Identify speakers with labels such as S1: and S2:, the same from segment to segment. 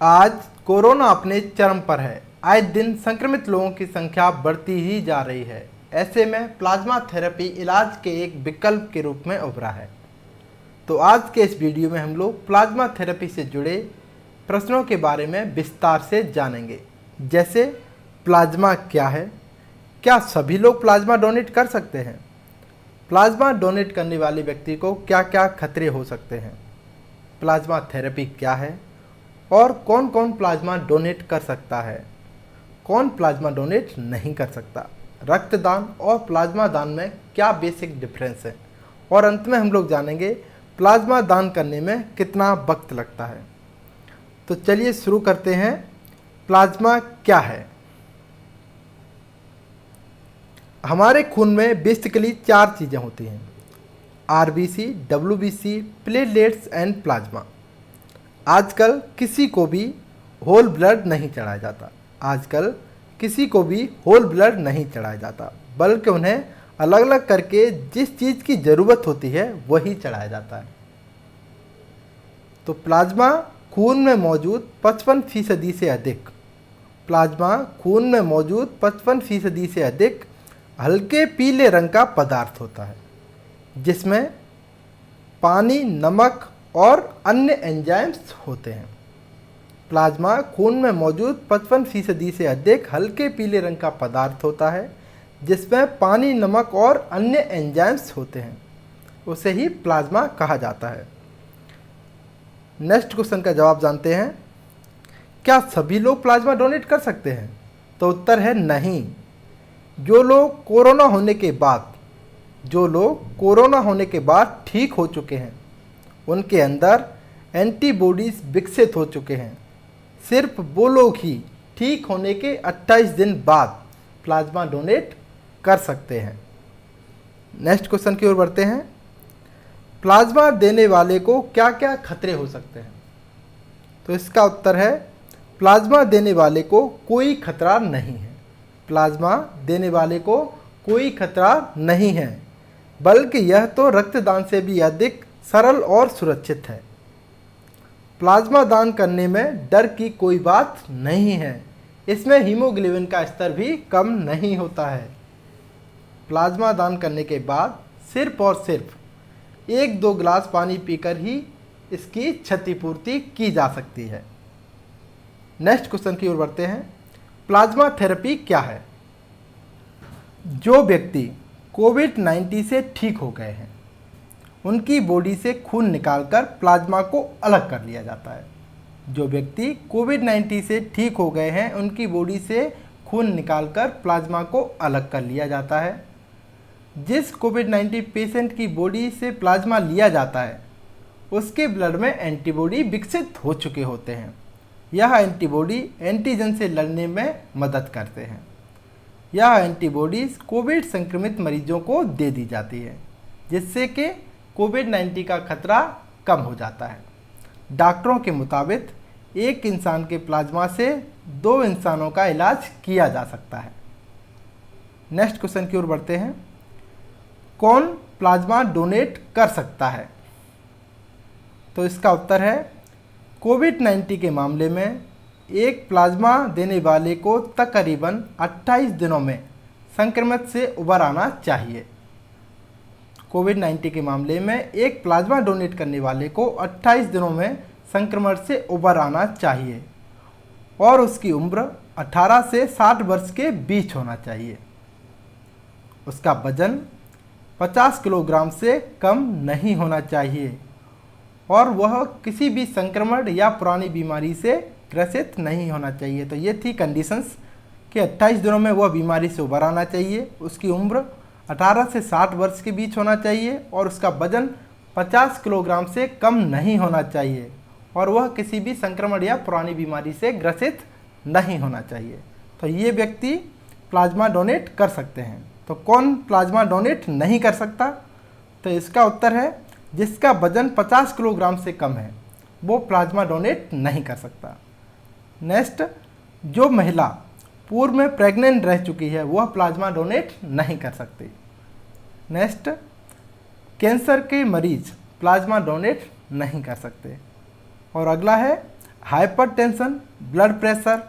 S1: आज कोरोना अपने चरम पर है। आए दिन संक्रमित लोगों की संख्या बढ़ती ही जा रही है। ऐसे में प्लाज्मा थेरेपी इलाज के एक विकल्प के रूप में उभरा है। तो आज के इस वीडियो में हम लोग प्लाज्मा थेरेपी से जुड़े प्रश्नों के बारे में विस्तार से जानेंगे। जैसे प्लाज्मा क्या है, क्या सभी लोग प्लाज्मा डोनेट कर सकते हैं, प्लाज्मा डोनेट करने वाले व्यक्ति को क्या क्या खतरे हो सकते हैं, प्लाज्मा थेरेपी क्या है और कौन कौन प्लाज्मा डोनेट कर सकता है, कौन प्लाज्मा डोनेट नहीं कर सकता, रक्तदान और प्लाज्मा दान में क्या बेसिक डिफरेंस है और अंत में हम लोग जानेंगे प्लाज्मा दान करने में कितना वक्त लगता है। तो चलिए शुरू करते हैं। प्लाज्मा क्या है? हमारे खून में बेसिकली 4 चीज़ें होती हैं: RBC, WBC, platelets and plasma. आजकल किसी को भी होल ब्लड नहीं चढ़ाया जाता, बल्कि उन्हें अलग अलग करके जिस चीज़ की ज़रूरत होती है वही चढ़ाया जाता है। तो प्लाज्मा खून में मौजूद 55% से अधिक हल्के पीले रंग का पदार्थ होता है, जिसमें पानी, नमक और अन्य एंजाइम्स होते हैं। प्लाज्मा खून में मौजूद 55% से अधिक हल्के पीले रंग का पदार्थ होता है, जिसमें पानी, नमक और अन्य एंजाइम्स होते हैं। उसे ही प्लाज्मा कहा जाता है। नेक्स्ट क्वेश्चन का जवाब जानते हैं। क्या सभी लोग प्लाज्मा डोनेट कर सकते हैं? तो उत्तर है नहीं। जो लोग कोरोना होने के बाद ठीक हो चुके हैं, उनके अंदर एंटीबॉडीज विकसित हो चुके हैं, सिर्फ वो लोग ही ठीक होने के 28 दिन बाद प्लाज्मा डोनेट कर सकते हैं। नेक्स्ट क्वेश्चन की ओर बढ़ते हैं। प्लाज्मा देने वाले को क्या क्या खतरे हो सकते हैं? तो इसका उत्तर है प्लाज्मा देने वाले को कोई खतरा नहीं है, बल्कि यह तो रक्तदान से भी अधिक सरल और सुरक्षित है। प्लाज्मा दान करने में डर की कोई बात नहीं है। इसमें हीमोग्लोबिन का स्तर भी कम नहीं होता है। प्लाज्मा दान करने के बाद सिर्फ और सिर्फ 1-2 गिलास पानी पीकर ही इसकी क्षतिपूर्ति की जा सकती है। नेक्स्ट क्वेश्चन की ओर बढ़ते हैं। प्लाज्मा थेरेपी क्या है? जो व्यक्ति कोविड-19 से ठीक हो गए हैं, उनकी बॉडी से खून निकालकर प्लाज्मा को अलग कर लिया जाता है। जो व्यक्ति कोविड-19 से ठीक हो गए हैं, उनकी बॉडी से खून निकालकर प्लाज्मा को अलग कर लिया जाता है। जिस कोविड-19 पेशेंट की बॉडी से प्लाज्मा लिया जाता है, उसके ब्लड में एंटीबॉडी विकसित हो चुके होते हैं। यह एंटीबॉडी एंटीजन से लड़ने में मदद करते हैं। यह एंटीबॉडीज़ कोविड संक्रमित मरीजों को दे दी जाती है, जिससे कि कोविड-19 का खतरा कम हो जाता है। डॉक्टरों के मुताबिक एक इंसान के प्लाज्मा से 2 इंसानों का इलाज किया जा सकता है। नेक्स्ट क्वेश्चन की ओर बढ़ते हैं। कौन प्लाज्मा डोनेट कर सकता है? तो इसका उत्तर है कोविड-19 के मामले में एक प्लाज्मा देने वाले को तकरीबन 28 दिनों में संक्रमित से उबर आना चाहिए। कोविड-19 के मामले में एक प्लाज्मा डोनेट करने वाले को 28 दिनों में संक्रमण से उबर आना चाहिए और उसकी उम्र 18 से 60 वर्ष के बीच होना चाहिए। उसका वजन 50 किलोग्राम से कम नहीं होना चाहिए और वह किसी भी संक्रमण या पुरानी बीमारी से ग्रसित नहीं होना चाहिए। तो ये थी कंडीशंस कि 28 दिनों में वह बीमारी से उबर आना चाहिए, उसकी उम्र 18 से 60 वर्ष के बीच होना चाहिए और उसका वजन 50 किलोग्राम से कम नहीं होना चाहिए और वह किसी भी संक्रमण या पुरानी बीमारी से ग्रसित नहीं होना चाहिए। तो ये व्यक्ति प्लाज्मा डोनेट कर सकते हैं। तो कौन प्लाज्मा डोनेट नहीं कर सकता? तो इसका उत्तर है जिसका वजन 50 किलोग्राम से कम है, वो प्लाज्मा डोनेट नहीं कर सकता। नेक्स्ट, जो महिला पूर्व में प्रेग्नेंट रह चुकी है, वह प्लाज्मा डोनेट नहीं कर सकती। नेक्स्ट, कैंसर के मरीज प्लाज्मा डोनेट नहीं कर सकते। और अगला है हाइपरटेंशन, ब्लड प्रेशर,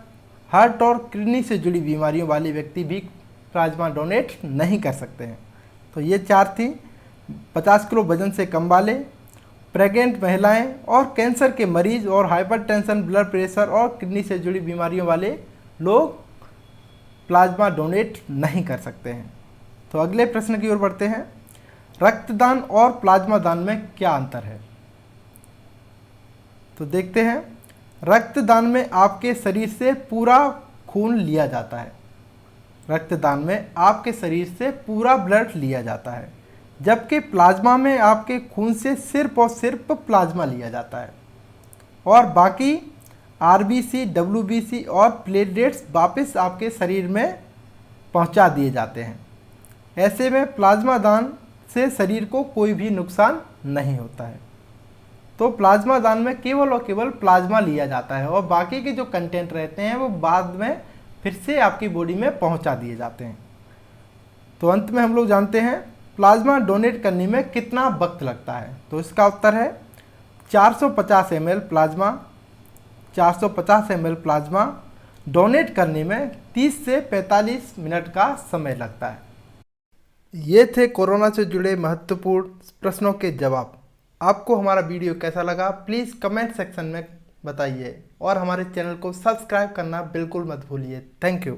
S1: हार्ट और किडनी से जुड़ी बीमारियों वाले व्यक्ति भी प्लाज्मा डोनेट नहीं कर सकते हैं। तो ये 4 थी। 50 किलो वजन से कम वाले, प्रेग्नेंट महिलाएं और कैंसर के मरीज और हाइपरटेंशन, ब्लड प्रेशर और किडनी से जुड़ी बीमारियों वाले लोग प्लाज्मा डोनेट नहीं कर सकते हैं। तो अगले प्रश्न की ओर बढ़ते हैं। रक्तदान और प्लाज्मा दान में क्या अंतर है? तो देखते हैं। रक्तदान में आपके शरीर से पूरा खून लिया जाता है। रक्तदान में आपके शरीर से पूरा ब्लड लिया जाता है, जबकि प्लाज्मा में आपके खून से सिर्फ और सिर्फ प्लाज्मा लिया जाता है और बाकी आरबीसी, डब्ल्यूबीसी और प्लेटलेट्स वापस आपके शरीर में पहुंचा दिए जाते हैं। ऐसे में प्लाज्मा दान से शरीर को कोई भी नुकसान नहीं होता है। तो प्लाज्मा दान में केवल और केवल प्लाज्मा लिया जाता है और बाकी के जो कंटेंट रहते हैं वो बाद में फिर से आपकी बॉडी में पहुंचा दिए जाते हैं। तो अंत में हम लोग जानते हैं प्लाज्मा डोनेट करने में कितना वक्त लगता है। तो इसका उत्तर है 450 ml plasma. 450 ml plasma donate करने में 30 से 45 मिनट का समय लगता है। ये थे कोरोना से जुड़े महत्वपूर्ण प्रश्नों के जवाब। आपको हमारा वीडियो कैसा लगा प्लीज़ कमेंट सेक्शन में बताइए और हमारे चैनल को सब्सक्राइब करना बिल्कुल मत भूलिए। Thank you.